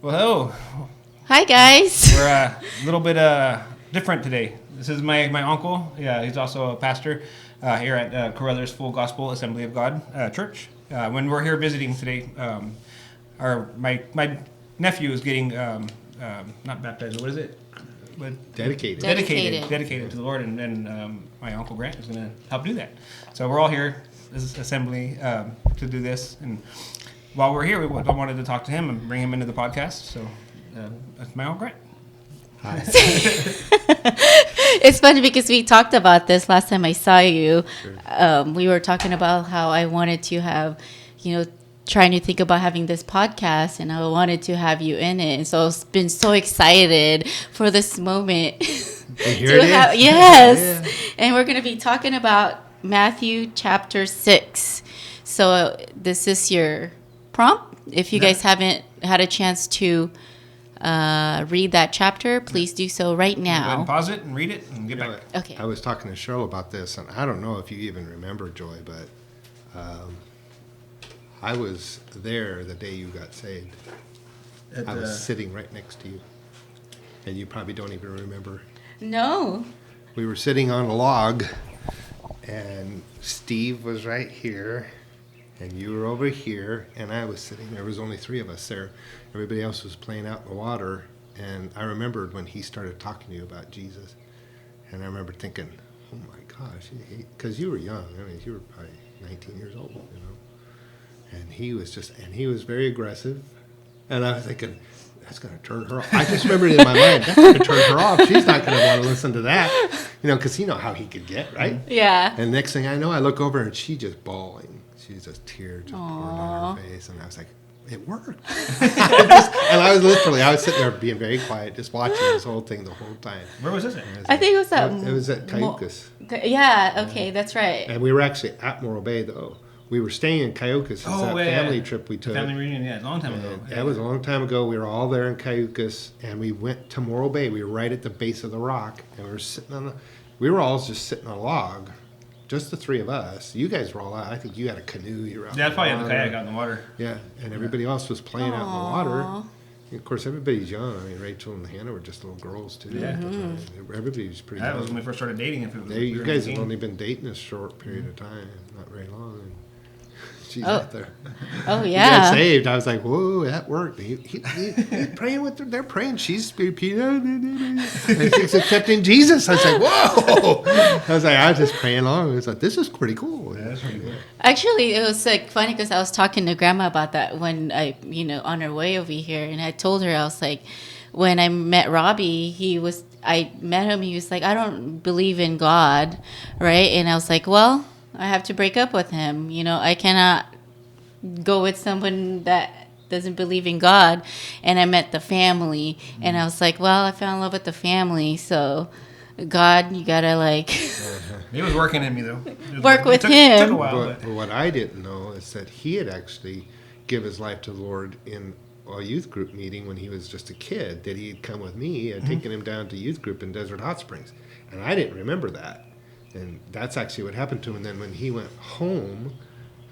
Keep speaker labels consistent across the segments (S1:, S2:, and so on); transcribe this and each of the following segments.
S1: Well, hello.
S2: Hi, guys.
S1: We're a little bit different today. This is my uncle. Yeah, he's also a pastor here at Caruthers Full Gospel Assembly of God Church. When we're here visiting today, my nephew is getting not baptized. What is it? But dedicated to the Lord, and my uncle Grant is going to help do that. So we're all here as assembly to do this, and while we're here, we wanted to talk to him and bring him into the podcast. So that's my uncle Grant.
S2: Hi. It's funny because we talked about this last time I saw you. Sure. We were talking about how I wanted to have, trying to think about having this podcast, and I wanted to have you in it. And so I've been so excited for this moment.
S3: And here it is.
S2: Yes. Yeah. And we're going to be talking about Matthew chapter 6. So this is your prompt. If you guys haven't had a chance to read that chapter, please do so right now.
S1: Go ahead and pause it and read it and get back.
S2: Okay.
S3: I was talking to Cheryl about this, and I don't know if you even remember, Joy, but I was there the day you got saved. I was sitting right next to you, and you probably don't even remember.
S2: No.
S3: We were sitting on a log, and Steve was right here, and you were over here, and I was sitting. There was only 3 of us there. Everybody else was playing out in the water, and I remembered when he started talking to you about Jesus, and I remember thinking, oh my gosh, because you were young. I mean, you were probably 19 years old, and he was very aggressive, and I was thinking, that's going to turn her off. I just remembered in my mind, that's going to turn her off. She's not going to want to listen to that, because you know how he could get, right?
S2: Yeah.
S3: And next thing I know, I look over, and she's just bawling. She's just tears just pouring down her face, and I was like, it worked. And I was sitting there being very quiet, just watching this whole thing the whole time.
S1: Where was this at?
S2: I think it was at...
S3: It was at Caruthers.
S2: Yeah, okay, that's right.
S3: And we were actually at Morro Bay, though. We were staying in Caruthers. It's that family trip we took.
S1: Family reunion, a long time ago.
S3: That was a long time ago. We were all there in Caruthers, and we went to Morro Bay. We were right at the base of the rock, and we were all just sitting on a log. Just the 3 of us. You guys were all out. I think you had a canoe. You were out.
S1: Yeah, I probably had the kayak out in the water.
S3: Yeah, and everybody else was playing out in the water. And of course, everybody's young. I mean, Rachel and Hannah were just little girls too.
S1: Yeah.
S3: Everybody was pretty young.
S1: That was when we first started dating.
S3: You guys have only been dating a short period of time, not very long. And she's out there.
S2: Oh, yeah.
S3: You got saved. I was like, whoa, that worked. He's praying with them. They're praying. She's repeating. She's accepting Jesus. I was like, whoa. I was just praying along. I was like, this is pretty cool.
S1: Yeah, that's pretty cool.
S2: Actually, it was funny because I was talking to Grandma about that when on her way over here, and I told her, I was like, when I met Robbie, I met him. He was like, I don't believe in God, right? And I was like, well, I have to break up with him. I cannot go with someone that doesn't believe in God. And I met the family, and I was like, well, I fell in love with the family, so God, you gotta
S1: He was working in me though.
S2: Work with him.
S1: Took a while,
S3: but what I didn't know is that he had actually given his life to the Lord in a youth group meeting when he was just a kid. That he had come with me and taken him down to youth group in Desert Hot Springs, and I didn't remember that. And that's actually what happened to him. And then when he went home,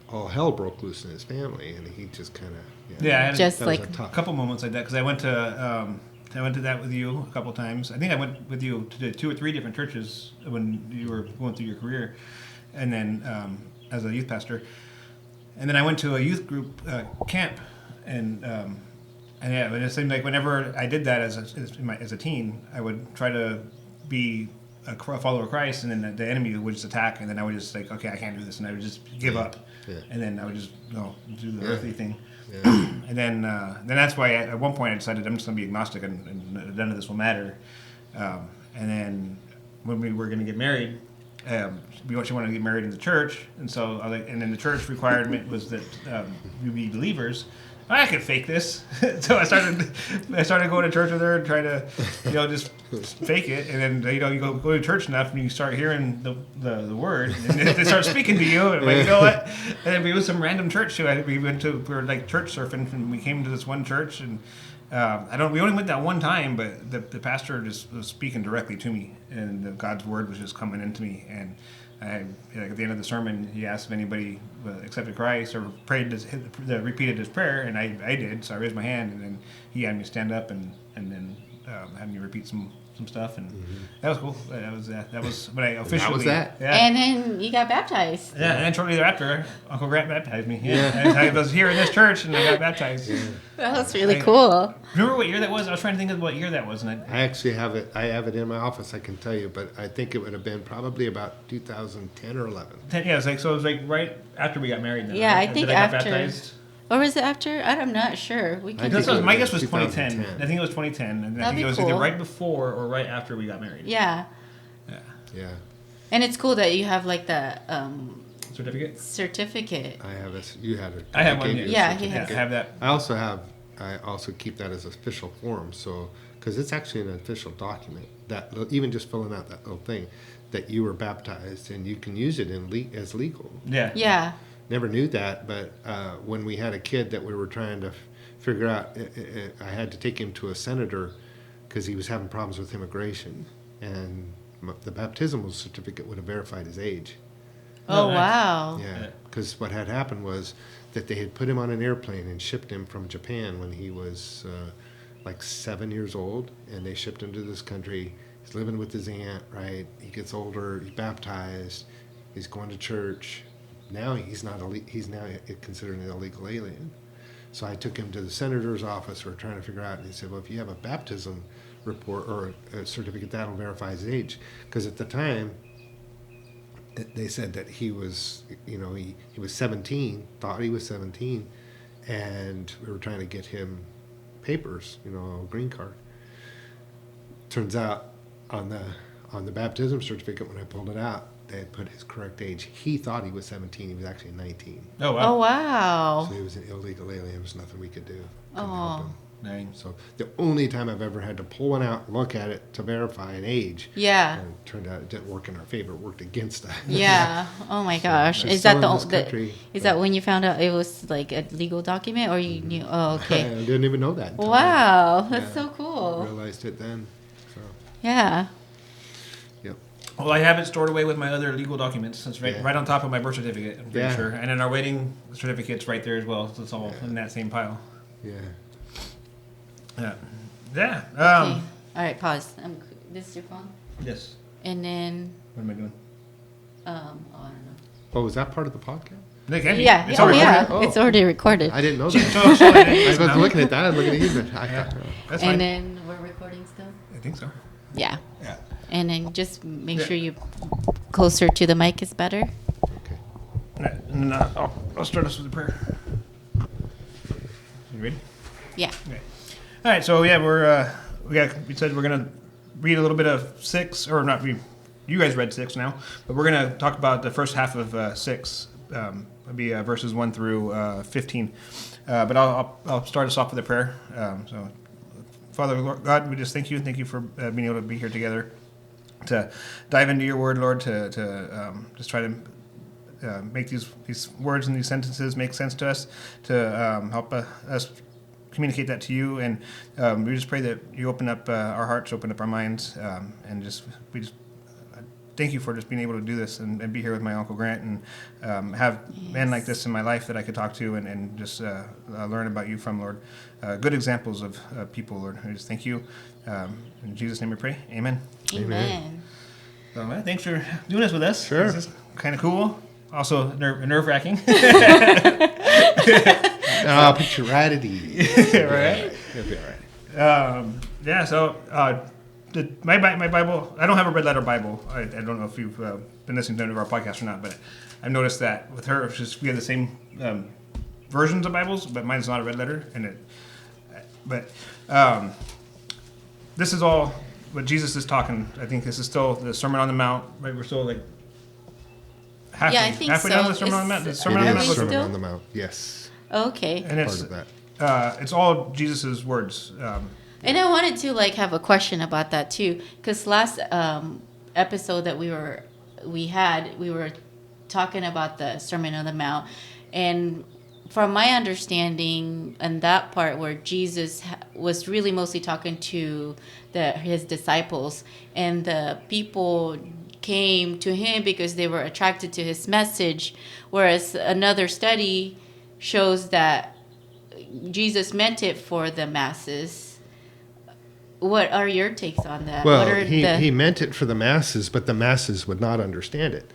S3: all hell broke loose in his family, and he just kind of
S1: I had
S2: just
S1: a couple moments like that because I went to that with you a couple times. I think I went with you to 2 or 3 different churches when you were going through your career, and then as a youth pastor, and then I went to a youth group camp, and it seemed like whenever I did that as a teen, I would try to be a follower of Christ, and then the enemy would just attack, and then I would just like, okay, I can't do this, and I would just give up, and then I would just do the earthly thing, and then that's why at one point I decided I'm just going to be agnostic, and none of this will matter, and then when we were going to get married, we actually wanted to get married in the church, and so and then the church requirement was that we be believers. I could fake this, so I started going to church with her and trying to, just fake it. And then you go to church enough and you start hearing the word, and they start speaking to you. And you know what? And then we went to some random church too. We were like church surfing, and we came to this one church, and we only went that one time, but the pastor just was speaking directly to me, and God's word was just coming into me, and at the end of the sermon, he asked if anybody accepted Christ or repeated his prayer, and I did. So I raised my hand, and then he had me stand up, and then had me repeat some stuff, and that was cool. That was when I officially.
S3: That was that.
S1: Yeah.
S2: And then you got baptized.
S1: Yeah, and then shortly thereafter, Uncle Grant baptized me. Yeah, I was here in this church, and I got baptized. Yeah.
S2: That was really cool.
S1: Remember what year that was? I was trying to think of what year that was, and
S3: I actually have it. I have it in my office. I can tell you, but I think it would have been probably about 2010 or 11.
S1: Yeah, it was like right after we got married. Then,
S2: Yeah,
S1: right?
S2: I think
S1: That got
S2: after.
S1: baptized.
S2: Or was it after? I'm not sure. We can.
S1: My guess was 2010.
S3: 2010.
S1: I think it was 2010, and I
S2: That'd
S1: think
S2: be
S1: it was
S2: cool.
S1: either right before or right after we got married.
S2: Yeah.
S3: Yeah,
S2: And it's cool that you have like the
S1: Certificate.
S2: certificate.
S3: I have it. You had it.
S1: I have one.
S3: gave you a
S2: Yeah, he
S1: Yeah,
S2: has.
S1: I have that.
S3: I also keep that as official form. So, because it's actually an official document that even just filling out that little thing that you were baptized, and you can use it as legal.
S1: Yeah.
S2: Yeah.
S3: Never knew that, but when we had a kid that we were trying to figure out, I had to take him to a senator because he was having problems with immigration, and the baptismal certificate would have verified his age.
S2: Oh,
S1: nice.
S2: wow.
S3: Yeah, because what had happened was that they had put him on an airplane and shipped him from Japan when he was like 7 years old, and they shipped him to this country. He's living with his aunt, right? He gets older, he's baptized, he's going to church. Now he's now considered an illegal alien. So I took him to the senator's office. We're trying to figure out, and he said, well, if you have a baptism report or a certificate, that'll verify his age. Because at the time, they said that he was, he was 17, thought he was 17, and we were trying to get him papers, a green card. Turns out on the baptism certificate, when I pulled it out, they had put his correct age. He thought he was 17. He was actually 19.
S1: Oh wow.
S2: Oh, wow.
S3: So he was an illegal alien. There was nothing we could do. Couldn't
S2: Oh.
S3: help him.
S1: Dang.
S3: So the only time I've ever had to pull one out, look at it to verify an age.
S2: Yeah.
S3: And it turned out it didn't work in our favor. It worked against us.
S2: Yeah. Oh my gosh.
S3: it's
S2: Is that
S3: still
S2: the,
S3: in this country,
S2: is
S3: but-
S2: that when you found out it was like a legal document, or you knew? Oh,
S3: I
S2: okay.
S3: didn't even know that. Until
S2: Wow. That's
S3: Yeah.
S2: so
S3: I
S2: cool.
S3: realized it then. So,
S2: Yeah.
S3: yep.
S1: Well, I have it stored away with my other legal documents. It's right,
S3: Yeah.
S1: right on top of my birth certificate, I'm pretty
S3: Yeah.
S1: sure. And then our wedding certificate's right there as well. So it's all in that same pile.
S3: Yeah.
S1: Yeah. Yeah.
S2: Okay. All right. Pause. This is your phone,
S1: Yes.
S2: and then
S1: What am I doing?
S2: oh, I don't know.
S3: Oh, was that part of the podcast?
S1: They can be.
S2: Yeah.
S1: It's
S2: Oh,
S1: already
S2: yeah.
S1: recorded.
S3: Oh.
S2: It's already recorded.
S3: I didn't know that.
S1: So it
S3: I
S1: is
S3: was
S1: now.
S3: looking at that. I was looking at you, but I
S1: Yeah.
S3: thought,
S1: That's fine.
S2: And then we're recording still.
S1: I think so.
S2: Yeah.
S1: Yeah.
S2: And then just make
S1: Yeah.
S2: sure you closer to the mic is better.
S3: okay.
S1: And, I'll start us with a prayer. You ready?
S2: Yeah.
S1: Okay. All right. So yeah, we said we're gonna read a little bit of 6, or not read. You guys read 6 now, but we're gonna talk about the first half of 6. It'll be verses 1 through 15. But I'll start us off with a prayer. So, Father, Lord God, we just thank you for being able to be here together to dive into your word, Lord, to just try to make these words and these sentences make sense to us, to help us communicate that to you. And we just pray that you open up our hearts, open up our minds, and we just thank you for just being able to do this and be here with my Uncle Grant and have men like this in my life that I could talk to and just learn about you from, Lord. Good examples of people, Lord. I just thank you. In Jesus' name we pray. Amen.
S2: Amen.
S1: So, thanks for doing this with us.
S3: Sure.
S1: This is kind of cool. Also nerve-wracking.
S3: I'll put you right at ease.
S1: Right?
S3: It'll be all right.
S1: Yeah, so my Bible, I don't have a red letter Bible. I don't know if you've been listening to any of our podcasts or not, but I've noticed that with her, we have the same versions of Bibles, but mine's not a red letter. This is all what Jesus is talking. I think this is still the Sermon on the Mount. Right? We're still like halfway,
S2: Yeah, I think
S1: halfway
S2: so.
S1: down the Sermon on the Mount. The Sermon on
S3: It
S1: the
S3: is
S1: Mount was
S3: Sermon
S2: still?
S3: on the Mount. Yes.
S2: Okay.
S1: and
S3: Part of that.
S1: it's all Jesus's words.
S2: And I wanted to have a question about that too, because last episode that we were talking about the Sermon on the Mount, and from my understanding, and that part where Jesus was really mostly talking to his disciples, and the people came to him because they were attracted to his message, whereas another study shows that Jesus meant it for the masses. What are your takes on that?
S3: Well,
S2: what are
S3: he meant it for the masses, but the masses would not understand it.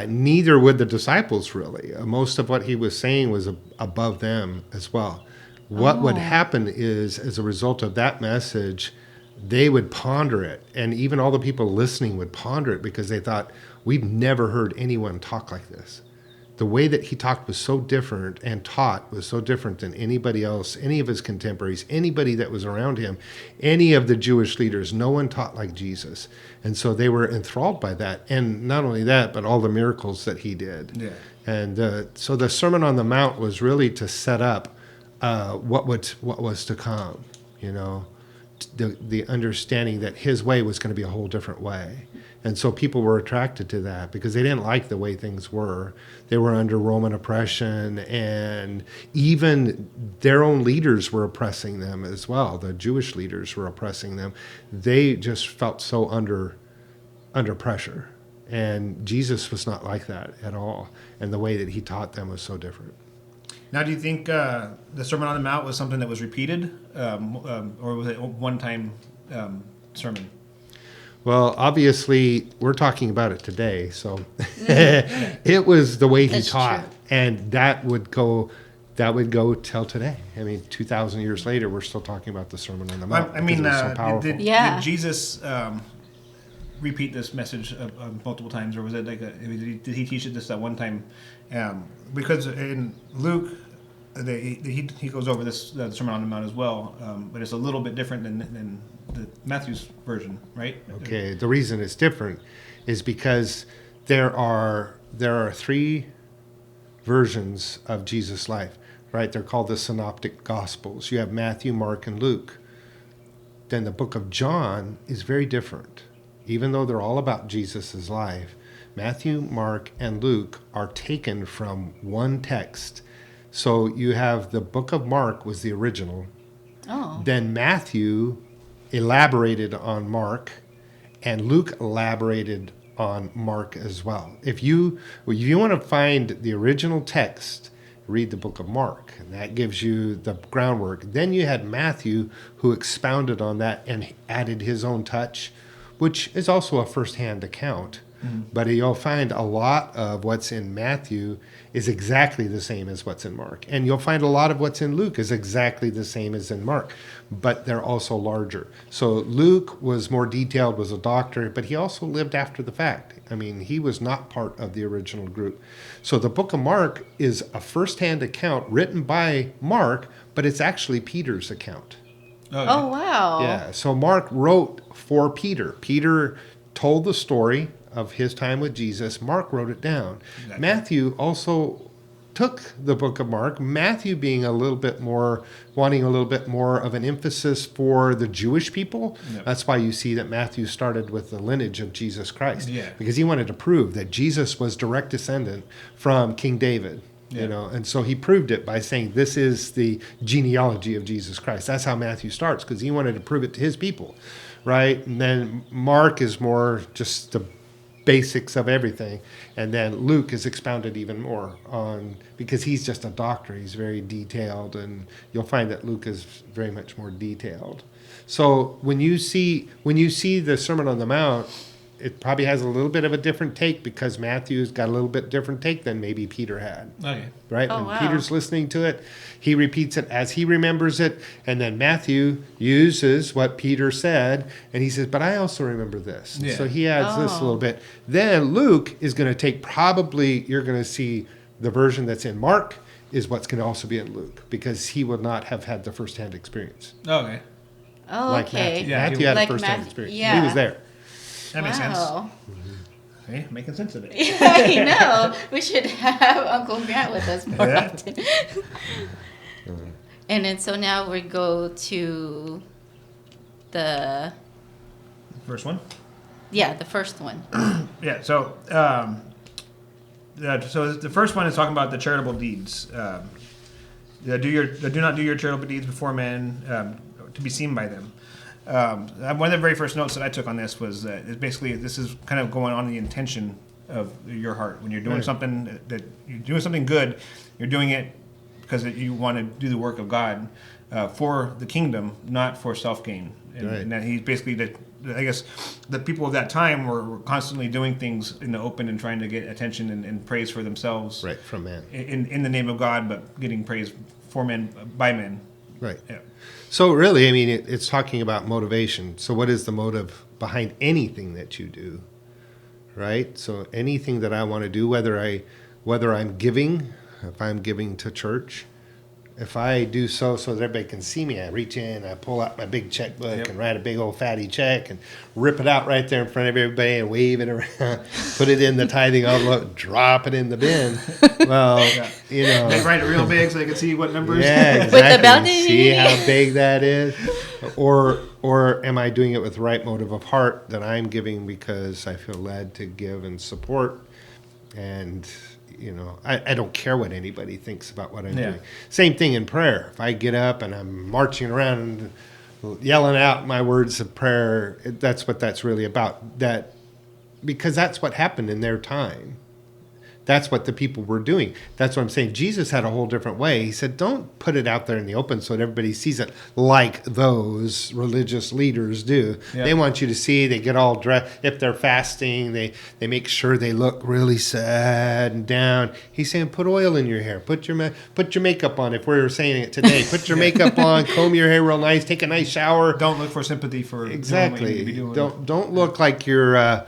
S3: Neither would the disciples, really. Most of what he was saying was above them as well. What would happen is, as a result of that message, they would ponder it. And even all the people listening would ponder it because they thought, we've never heard anyone talk like this. The way that he talked was so different and taught was so different than anybody else, any of his contemporaries, anybody that was around him, any of the Jewish leaders. No one taught like Jesus. And so they were enthralled by that. And not only that, but all the miracles that he did.
S1: Yeah.
S3: And so the Sermon on the Mount was really to set up what was to come, you know, the understanding that his way was going to be a whole different way. And so people were attracted to that because they didn't like the way things were. They were under Roman oppression, and even their own leaders were oppressing them as well. The Jewish leaders were oppressing them. They just felt so under pressure. And Jesus was not like that at all. And the way that he taught them was so different.
S1: Now, do you think the Sermon on the Mount was something that was repeated, or was it a one-time sermon?
S3: Well, obviously, we're talking about it today, so it was the way he
S2: That's
S3: taught,
S2: true.
S3: and that would go till today. I mean, 2,000 years later, we're still talking about the Sermon on the Mount.
S1: I mean,
S3: because it was so powerful.
S1: did Jesus repeat this message multiple times, or was it like did he teach it just that one time? Because in Luke, he goes over this Sermon on the Mount as well, but it's a little bit different than the Matthew's version, right?
S3: Okay, the reason it's different is because there are 3 versions of Jesus' life, right? They're called the Synoptic Gospels. You have Matthew, Mark, and Luke. Then the book of John is very different. Even though they're all about Jesus' life, Matthew, Mark, and Luke are taken from one text. So you have the book of Mark was the original.
S2: Oh.
S3: Then Matthew elaborated on Mark, and Luke elaborated on Mark as well. If you want to find the original text, read the book of Mark, and that gives you the groundwork. Then you had Matthew, who expounded on that and added his own touch, which is also a first-hand account. Mm-hmm. But you'll find a lot of what's in Matthew is exactly the same as what's in Mark. And you'll find a lot of what's in Luke is exactly the same as in Mark, but they're also larger. So Luke was more detailed, was a doctor, but he also lived after the fact. I mean, he was not part of the original group. So the book of Mark is a first-hand account written by Mark, but it's actually Peter's account.
S2: Oh, wow.
S3: Yeah, so Mark wrote for Peter. Peter told the story of his time with Jesus. Mark wrote it down. Exactly. Matthew also took the book of Mark, Matthew being wanting a little bit more of an emphasis for the Jewish people. Yep. That's why you see that Matthew started with the lineage of Jesus Christ. Yeah. Because he wanted to prove that Jesus was direct descendant from King David. Yeah. You know, and so he proved it by saying this is the genealogy of Jesus Christ. That's how Matthew starts, because he wanted to prove it to his people, right? And then Mark is more just the basics of everything, and then Luke is expounded even more on, because he's just a doctor. He's very detailed, and you'll find that Luke is very much more detailed. So when you see the Sermon on the Mount, it probably has a little bit of a different take, because Matthew's got a little bit different take than maybe Peter had. Okay. Right?
S2: Oh,
S3: when
S2: wow.
S3: Peter's listening to it, he repeats it as he remembers it, and then Matthew uses what Peter said, and he says, but I also remember this. Yeah. So he adds this a little bit. Then Luke is going to take, probably you're going to see the version that's in Mark is what's going to also be in Luke, because he would not have had the first-hand experience.
S1: Okay.
S2: Oh,
S3: like
S2: okay.
S3: Matthew. Yeah, Matthew had a first-hand experience. Yeah. He was there.
S1: That makes sense. Hey, making sense of it.
S2: Yeah, I know. We should have Uncle Grant with us more often. And then so now we go to the
S1: first one.
S2: Yeah, the first one.
S1: Yeah. So, so the first one is talking about the charitable deeds. Do not do your charitable deeds before men to be seen by them. One of the very first notes that I took on this was that this is kind of going on the intention of your heart. When you're doing something that you're doing something good, you're doing it because you want to do the work of God for the kingdom, not for self-gain. And that he's basically I guess the people of that time were constantly doing things in the open and trying to get attention and praise for themselves.
S3: Right, from man.
S1: In the name of God, but getting praise for men, by men.
S3: Right.
S1: Yeah.
S3: So really, I mean, it's talking about motivation. So what is the motive behind anything that you do? Right? So anything that I want to do, whether I'm giving, if I'm giving to church, if I do so that everybody can see me, I reach in, I pull out my big checkbook and write a big old fatty check and rip it out right there in front of everybody and wave it around, put it in the tithing envelope, drop it in the bin. Well, you know.
S1: They write it real big so they can see what numbers.
S3: Yeah,
S2: With the
S3: exactly.
S2: bounty.
S3: See how big that is? Or am I doing it with the right motive of heart that I'm giving because I feel led to give and support? And you know, I don't care what anybody thinks about what I'm doing. Same thing in prayer. If I get up and I'm marching around and yelling out my words of prayer, that's what that's really about. Because that's what happened in their time. That's what the people were doing. That's what I'm saying. Jesus had a whole different way. He said, don't put it out there in the open so that everybody sees it like those religious leaders do. Yeah. They want you to see, they get all dressed. If they're fasting, they make sure they look really sad and down. He's saying, put oil in your hair. Put your makeup on, if we're saying it today. Put your makeup on, comb your hair real nice, take a nice shower.
S1: Don't look for sympathy for
S3: exactly.
S1: doing what you need to be doing.
S3: Don't look like you're...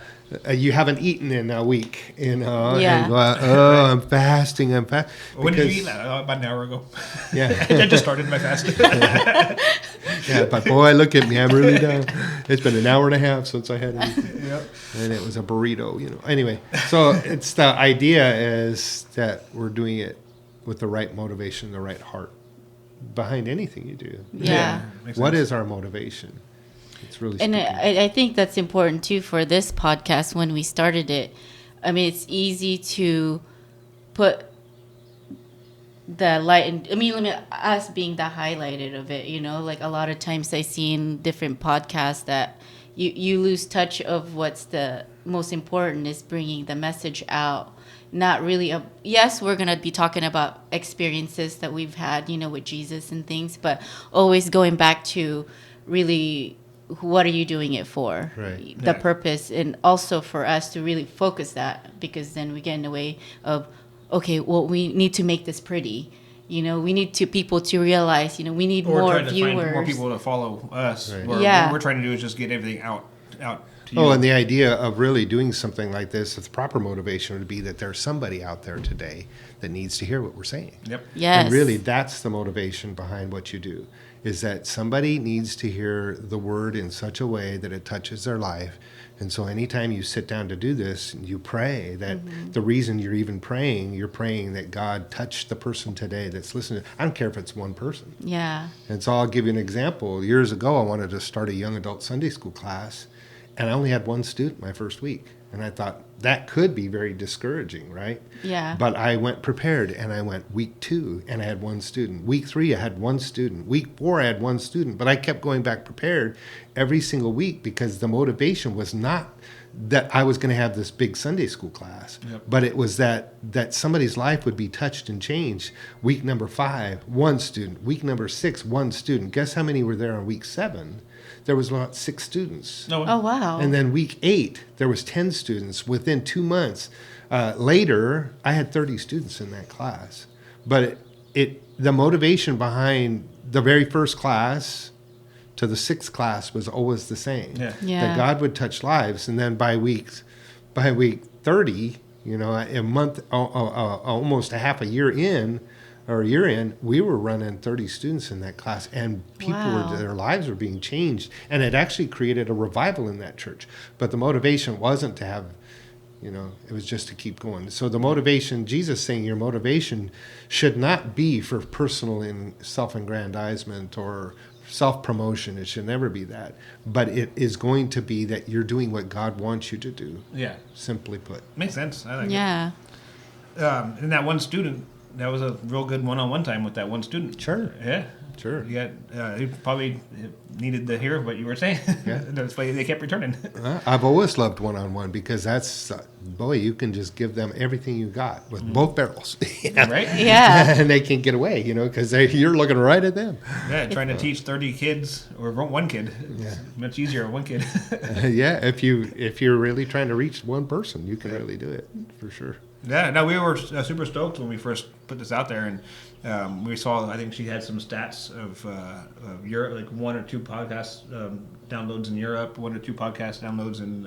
S3: you haven't eaten in a week, you know.
S2: Yeah.
S3: And go, oh, I'm fasting.
S1: When did you eat that? About an hour ago.
S3: Yeah.
S1: I just started my fast.
S3: Yeah, but boy, look at me. I'm really down. It's been an hour and a half since I had it.
S1: Yep.
S3: And it was a burrito, you know. Anyway, so it's the idea is that we're doing it with the right motivation, the right heart behind anything you do.
S2: Yeah.
S3: What is our motivation? It's really
S2: and I think that's important too for this podcast. When we started it, I mean, it's easy to put the light in, us being the highlighted of it, you know, like a lot of times I see in different podcasts that you lose touch of what's the most important is bringing the message out. Not really yes, we're going to be talking about experiences that we've had, you know, with Jesus and things, but always going back to really what are you doing it for?
S3: Right.
S2: The purpose, and also for us to really focus that, because then we get in the way of, okay, well, we need to make this pretty. You know, we need people to realize, you know, we need more viewers.
S1: Find more people to follow us.
S3: Right.
S1: What we're trying to do is just get everything out to you.
S3: Oh, and the idea of really doing something like this, the proper motivation would be that there's somebody out there today that needs to hear what we're saying.
S1: Yep.
S2: Yes.
S3: And really, that's the motivation behind what you do, is that somebody needs to hear the word in such a way that it touches their life. And so anytime you sit down to do this, you pray that the reason you're even praying, you're praying that God touch the person today that's listening. I don't care if it's one person.
S2: Yeah.
S3: And so I'll give you an example. Years ago, I wanted to start a young adult Sunday school class, and I only had one student my first week. And I thought that could be very discouraging, right?
S2: Yeah.
S3: But I went prepared, and I went week 2, and I had one student. Week 3, I had one student. Week 4, I had one student. But I kept going back prepared every single week, because the motivation was not that I was going to have this big Sunday school class, but it was that somebody's life would be touched and changed. Week number 5, one student. Week number 6, one student. Guess how many were there on week 7? There was about 6 students.
S1: No.
S2: Oh, wow.
S3: And then week 8, there was 10 students. Within 2 months later, I had 30 students in that class. But the motivation behind the very first class to the 6th class was always the same.
S2: Yeah.
S3: That God would touch lives. And then by week 30, you know, a month, almost a half a year in, we were running 30 students in that class, and people their lives were being changed, and it actually created a revival in that church. But the motivation wasn't to have, you know, it was just to keep going. So the motivation, Jesus saying your motivation should not be for personal and self-aggrandizement or self-promotion. It should never be that. But it is going to be that you're doing what God wants you to do.
S1: Yeah.
S3: Simply put.
S1: Makes sense. I like
S2: Yeah.
S1: it. And that one student that was a real good one-on-one time with that one student.
S3: Sure.
S1: Yeah.
S3: Sure.
S1: Yeah. He probably needed to hear what you were saying.
S3: Yeah.
S1: That's why they kept returning.
S3: I've always loved one-on-one because that's, boy, you can just give them everything you got with both barrels.
S1: Right?
S2: Yeah.
S3: And they can't get away, because you're looking right at them.
S1: Yeah, trying to teach 30 kids or one kid. It's much easier with one kid.
S3: Yeah, if you're really trying to reach one person, you can really do it for sure.
S1: Yeah, no, we were super stoked when we first put this out there, and we saw. I think she had some stats of Europe, like 1 or 2 podcast downloads in Europe, 1 or 2 podcast downloads in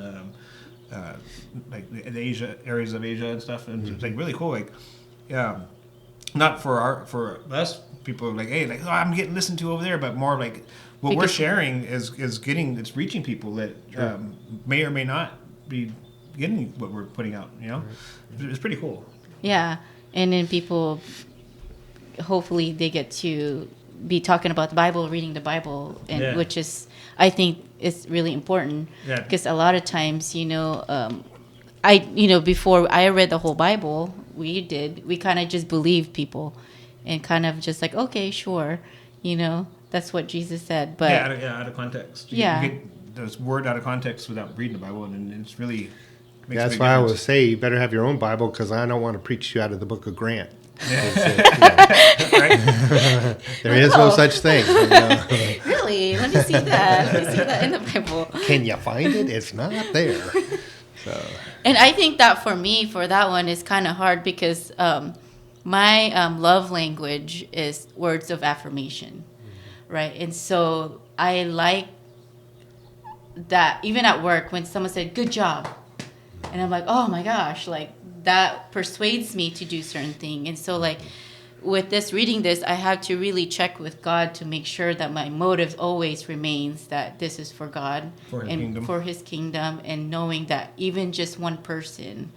S1: like the Asia areas of Asia and stuff, and it's like really cool. Like, not for us people like, hey, like, oh, I'm getting listened to over there, but more like what we're sharing is it's reaching people that may or may not be getting what we're putting out. It's pretty cool.
S2: Yeah, and then people, hopefully, they get to be talking about the Bible, reading the Bible, and which is, I think, is really important.
S1: Yeah.
S2: Because a lot of times, before I read the whole Bible, we kind of just believed people, and kind of just like, okay, sure, that's what Jesus said. But
S1: out of context. You get those word out of context without reading the Bible, and it's really.
S3: That's why I always say you better have your own Bible because I don't want to preach you out of the book of Grant.
S1: Right?
S3: There is no such thing.
S2: Really? Let me see that. Let me see that in the Bible.
S3: Can you find it? It's not there. So.
S2: And I think that for me, for that one, is kind of hard because my love language is words of affirmation, right? And so I like that even at work when someone said, good job. And I'm like, oh my gosh, like that persuades me to do certain thing. And so like with reading this, I have to really check with God to make sure that my motive always remains that this is for God for his kingdom, and knowing that even just one person,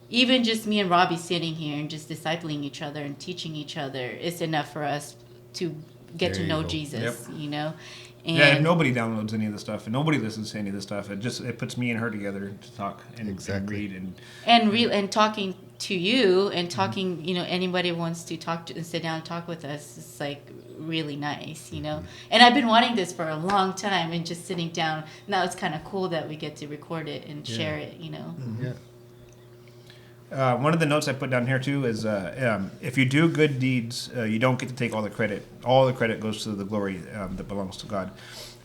S2: even just me and Robbie sitting here and just discipling each other and teaching each other is enough for us to get to know Jesus, And
S1: if nobody downloads any of the stuff and nobody listens to any of the stuff, it puts me and her together to talk and read
S2: and talking to you and talking, anybody wants to talk to and sit down and talk with us. It's like really nice, And I've been wanting this for a long time, and just sitting down now, it's kind of cool that we get to record it and share it,
S3: Yeah.
S1: One of the notes I put down here too is if you do good deeds, you don't get to take all the credit. All the credit goes to the glory that belongs to God.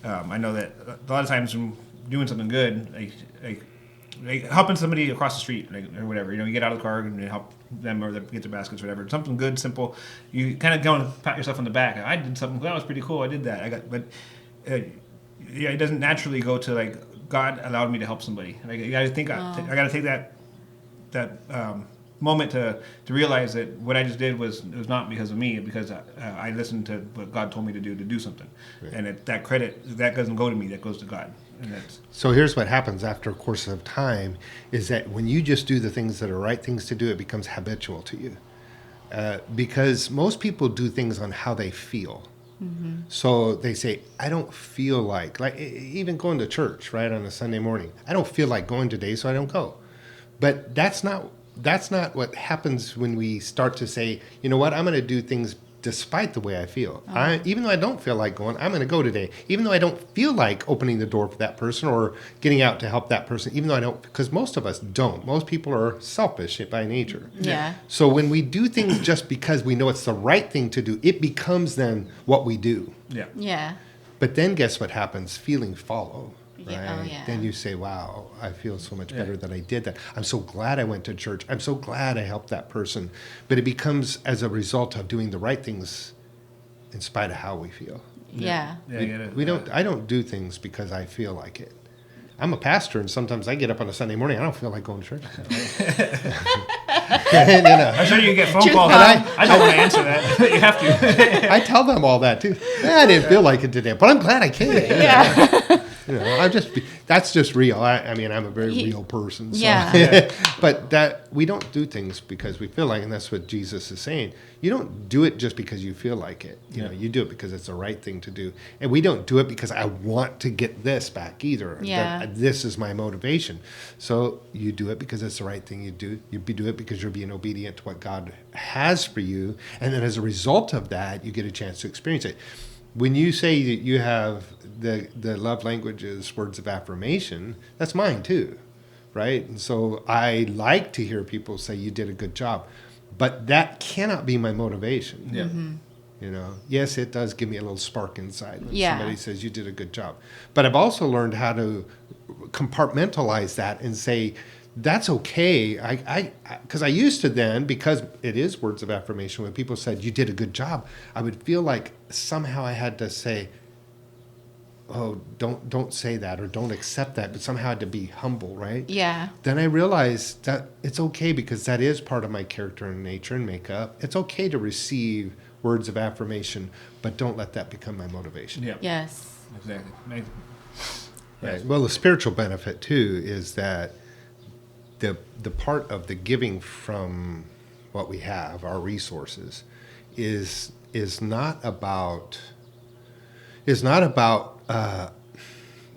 S1: I know that a lot of times when doing something good, like helping somebody across the street, or whatever, you get out of the car and help them or get their baskets or whatever. Something good, simple. You kind of go and pat yourself on the back. I did something. That was pretty cool. I did that. It doesn't naturally go to like God allowed me to help somebody. Like you got to think. I got to take that moment to realize that what I just did was not because of me, because I listened to what God told me to do something, and that credit that doesn't go to me, that goes to God.
S3: So here's what happens after a course of time is that when you just do the things that are right things to do, it becomes habitual to you, because most people do things on how they feel. Mm-hmm. So they say, I don't feel like even going to church, right, on a Sunday morning. I don't feel like going today, so I don't go. But that's not what happens when we start to say, you know what, I'm going to do things despite the way I feel. Even though I don't feel like going, I'm going to go today. Even though I don't feel like opening the door for that person or getting out to help that person, even though I don't, because most of us don't. Most people are selfish by nature.
S2: Yeah.
S3: So when we do things just because we know it's the right thing to do, it becomes then what we do.
S1: Yeah.
S2: Yeah.
S3: But then guess what happens? Feelings follow. Right?
S2: Yeah. Oh, yeah.
S3: Then you say, wow, I feel so much better that I did that. I'm so glad I went to church. I'm so glad I helped that person. But it becomes as a result of doing the right things in spite of how we feel.
S2: Yeah.
S3: I don't do things because I feel like it. I'm a pastor, and sometimes I get up on a Sunday morning, I don't feel like going to church.
S1: I'm sure you get phone calls. I don't want to answer that. You have to.
S3: I tell them all that, too. I didn't feel like it today, but I'm glad I came.
S2: Yeah.
S3: That's just real. I mean, I'm a very real person. So.
S2: Yeah.
S3: But that we don't do things because we feel like, and that's what Jesus is saying. You don't do it just because you feel like it. You know, you do it because it's the right thing to do. And we don't do it because I want to get this back either.
S2: Yeah.
S3: This is my motivation. So you do it because it's the right thing you do. You do it because you're being obedient to what God has for you. And then as a result of that, you get a chance to experience it. When you say that you have the love languages, words of affirmation, that's mine too, right? And so I like to hear people say you did a good job, but that cannot be my motivation.
S1: Yeah.
S3: You know, yes, it does give me a little spark inside when
S2: Yeah.
S3: somebody says you did a good job. But I've also learned how to compartmentalize that and say, that's okay. Because I used to then, because it is words of affirmation, when people said you did a good job, I would feel like somehow I had to say, oh, don't say that or don't accept that, but somehow I had to be humble, right?
S2: Yeah.
S3: Then I realized that it's okay because that is part of my character and nature and makeup. It's okay to receive words of affirmation, but don't let that become my motivation.
S1: Yeah.
S2: Yes.
S1: Exactly.
S3: Right. Well, the spiritual benefit too is that the part of the giving from what we have, our resources, is not about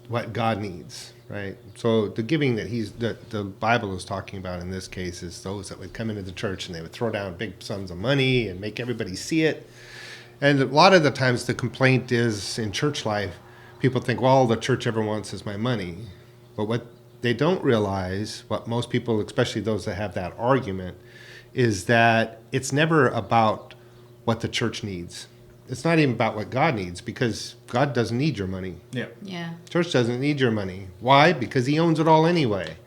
S3: what God needs, right? So the giving that the Bible is talking about in this case is those that would come into the church and they would throw down big sums of money and make everybody see it. And a lot of the times the complaint is in church life, people think, well, all the church ever wants is my money. But what they don't realize, what most people, especially those that have that argument, is that it's never about what the church needs. It's not even about what God needs, because God doesn't need your money.
S1: Yeah.
S2: Yeah.
S3: Church doesn't need your money. Why? Because he owns it all anyway.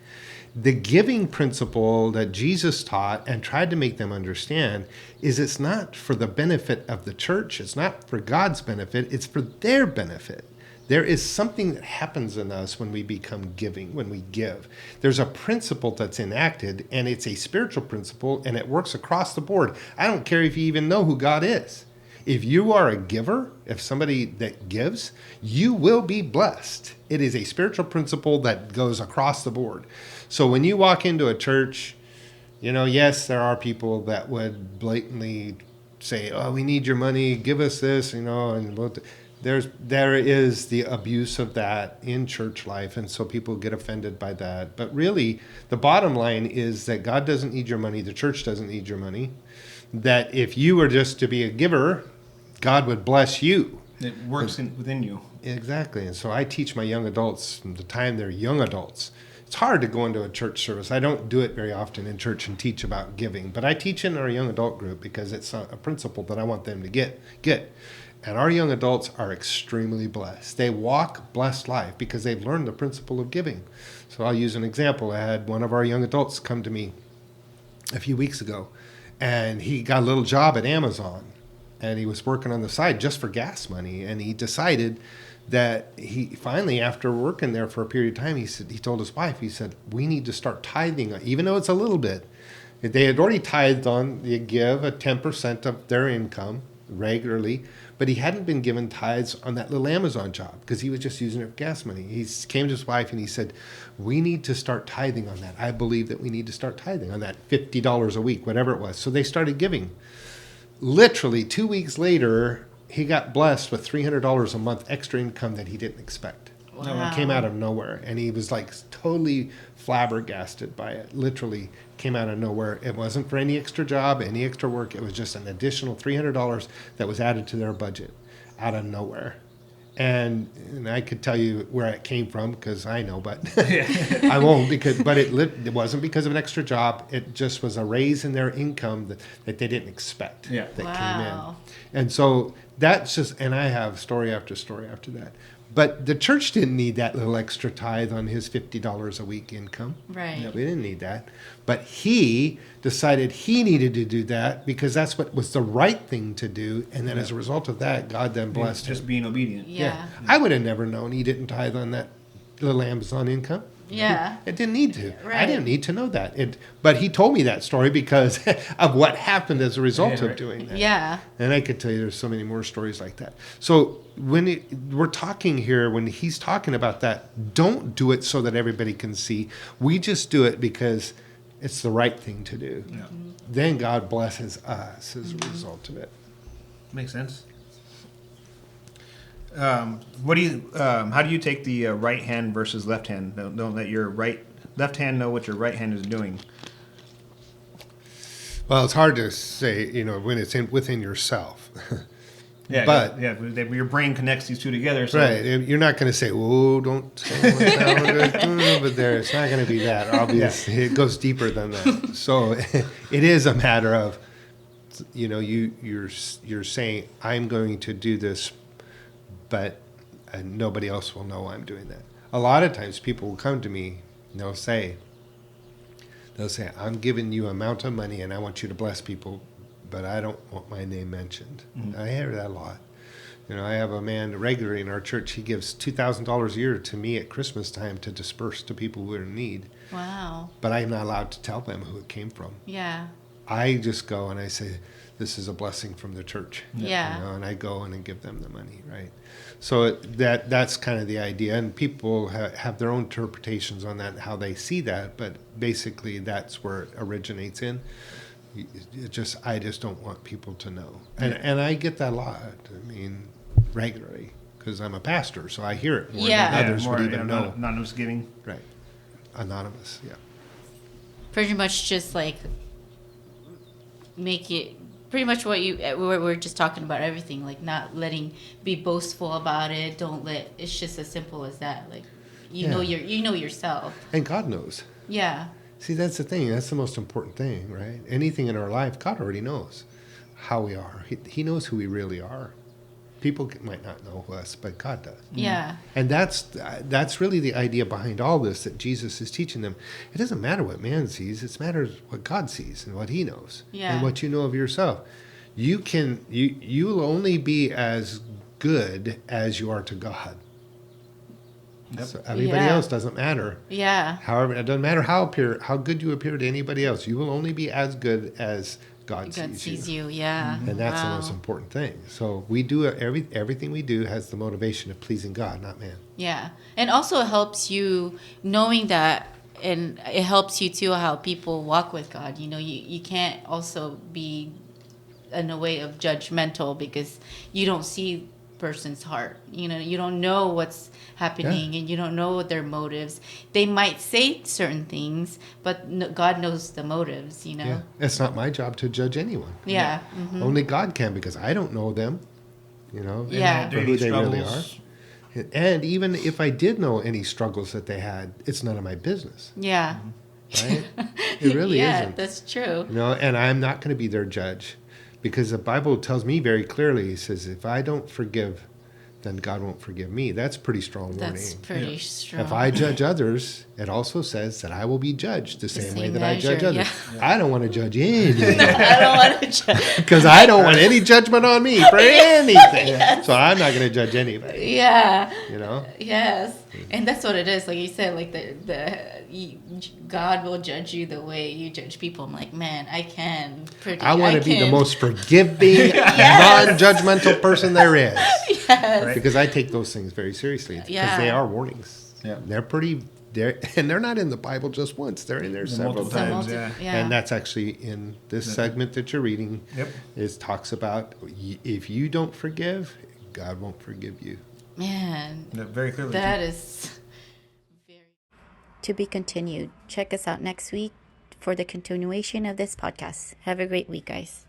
S3: The giving principle that Jesus taught and tried to make them understand is it's not for the benefit of the church. It's not for God's benefit. It's for their benefit. There is something that happens in us when we become giving, when we give. There's a principle that's enacted, and it's a spiritual principle, and it works across the board. I don't care if you even know who God is. If you are a giver, if somebody that gives, you will be blessed. It is a spiritual principle that goes across the board. So when you walk into a church, you know, yes, there are people that would blatantly say, oh, we need your money, give us this, you know, and there is the abuse of that in church life, and so people get offended by that. But really, the bottom line is that God doesn't need your money, the church doesn't need your money, that if you were just to be a giver, God would bless you.
S1: It works within you.
S3: Exactly. And so I teach my young adults from the time they're young adults. It's hard to go into a church service. I don't do it very often in church and teach about giving, but I teach in our young adult group because it's a principle that I want them to get. And our young adults are extremely blessed. They walk blessed life because they've learned the principle of giving. So I'll use an example. I had one of our young adults come to me a few weeks ago, and he got a little job at Amazon, and he was working on the side just for gas money. And he decided that he finally, after working there for a period of time, he told his wife, he said, we need to start tithing, even though it's a little bit. They had already tithed on, you give a 10% of their income regularly, but he hadn't been given tithes on that little Amazon job because he was just using it for gas money. He came to his wife and he said, we need to start tithing on that. I believe that we need to start tithing on that $50 a week, whatever it was. So they started giving. Literally 2 weeks later, he got blessed with $300 a month extra income that he didn't expect.
S2: Wow.
S3: It came out of nowhere, and he was like totally flabbergasted by it. Literally came out of nowhere. It wasn't for any extra job, any extra work. It was just an additional $300 that was added to their budget out of nowhere. And I could tell you where it came from because I know, but I won't. But it wasn't because of an extra job. It just was a raise in their income that they didn't expect that came in. And so that's just, and I have story after story after that. But the church didn't need that little extra tithe on his $50 a week income.
S2: Right.
S3: We didn't need that. But he decided he needed to do that because that's what was the right thing to do. And then as a result of that, God then blessed him.
S1: Just being obedient.
S2: Yeah.
S3: I would have never known he didn't tithe on that little Amazon income.
S2: Yeah.
S3: It didn't need to. I
S2: Right.
S3: didn't need to know that. But he told me that story because of what happened as a result
S1: Yeah,
S3: of
S1: right.
S3: doing that.
S2: Yeah.
S3: And I could tell you there's so many more stories like that. So we're talking here, when he's talking about that, don't do it so that everybody can see. We just do it because it's the right thing to do.
S1: Yeah.
S3: Then God blesses us as a result of it.
S1: Makes sense. What do you? How do you take the right hand versus left hand? Don't let your left hand know what your right hand is doing.
S3: Well, it's hard to say, when it's within yourself.
S1: Yeah,
S3: But-
S1: your brain connects these two together. So
S3: Right. You're not going to say, "Oh, don't say that over there." It's not going to be that. Obviously, it goes deeper than that. So it is a matter of, you're saying, "I'm going to do this," but nobody else will know I'm doing that. A lot of times, people will come to me and they'll say, "I'm giving you an amount of money, and I want you to bless people, but I don't want my name mentioned." I hear that a lot. I have a man regularly in our church. He gives $2,000 a year to me at Christmas time to disperse to people who are in need.
S2: Wow.
S3: But I'm not allowed to tell them who it came from.
S2: Yeah.
S3: I just go and I say, "This is a blessing from the church."
S2: Yeah.
S3: And I go in and give them the money, right? So that's kind of the idea. And people have their own interpretations on that, how they see that. But basically, that's where it originates in. I just don't want people to know. And I get that a lot. I mean, regularly, because I'm a pastor, so I hear it more
S2: Yeah.
S3: than others would even know.
S1: Anonymous giving.
S3: Right. Anonymous, yeah.
S2: Pretty much just like make it pretty much what we're just talking about, everything, like not be boastful about it. Don't let, it's just as simple as that. Like you know yourself.
S3: And God knows.
S2: Yeah.
S3: See, that's the thing. That's the most important thing, right? Anything in our life, God already knows how we are. He knows who we really are. People might not know us, but God does.
S2: Yeah.
S3: And that's really the idea behind all this that Jesus is teaching them. It doesn't matter what man sees; it matters what God sees and what He knows,
S2: Yeah.
S3: and what you know of yourself. You'll only be as good as you are to God.
S1: Yep.
S3: So everybody
S2: Yeah.
S3: else doesn't matter.
S2: Yeah.
S3: However, it doesn't matter how good you appear to anybody else. You will only be as good as God
S2: sees you. Yeah.
S3: and that's
S2: Wow.
S3: the most important thing. So we do everything we do has the motivation of pleasing God, not man.
S2: Yeah. And also it helps you knowing that, and it helps you too how people walk with God. You can't also be in a way of judgmental because you don't see person's heart. You don't know what's happening, and you don't know their motives. They might say certain things, but God knows the motives,
S3: Yeah. It's not my job to judge anyone.
S2: Yeah. Mhm.
S3: Only God can, because I don't know them,
S2: Yeah.
S3: for who they really are. And even if I did know any struggles that they had, it's none of my business,
S2: Yeah.
S3: right? It really
S2: yeah,
S3: isn't.
S2: that's true.
S3: And I'm not going to be their judge, because the Bible tells me very clearly, He says, if I don't forgive, then God won't forgive me. That's pretty strong warning.
S2: That's pretty strong.
S3: If I judge others, it also says that I will be judged the same way
S2: same
S3: that I judge
S2: measure,
S3: others. I don't want to judge anyone,
S2: I don't want to judge.
S3: because I don't want any judgment on me for anything. So I'm not going to judge anybody,
S2: Yeah. Yes. And that's what it is. Like you said, like God will judge you the way you judge people. I'm like, man,
S3: I want to be the most forgiving, non-judgmental person there is.
S2: Yes.
S1: Right.
S3: Because I take those things very seriously, because
S2: Yeah.
S3: they are warnings.
S1: Yeah.
S3: They're not in the Bible just once. They're in there several
S1: multiple
S3: times.
S1: times. Yeah.
S3: And that's actually in this segment that you're reading.
S1: Yep.
S3: It talks about if you don't forgive, God won't forgive you.
S2: Man,
S1: Yeah, very clearly.
S2: that is very.
S4: To be continued. Check us out next week for the continuation of this podcast. Have a great week, guys.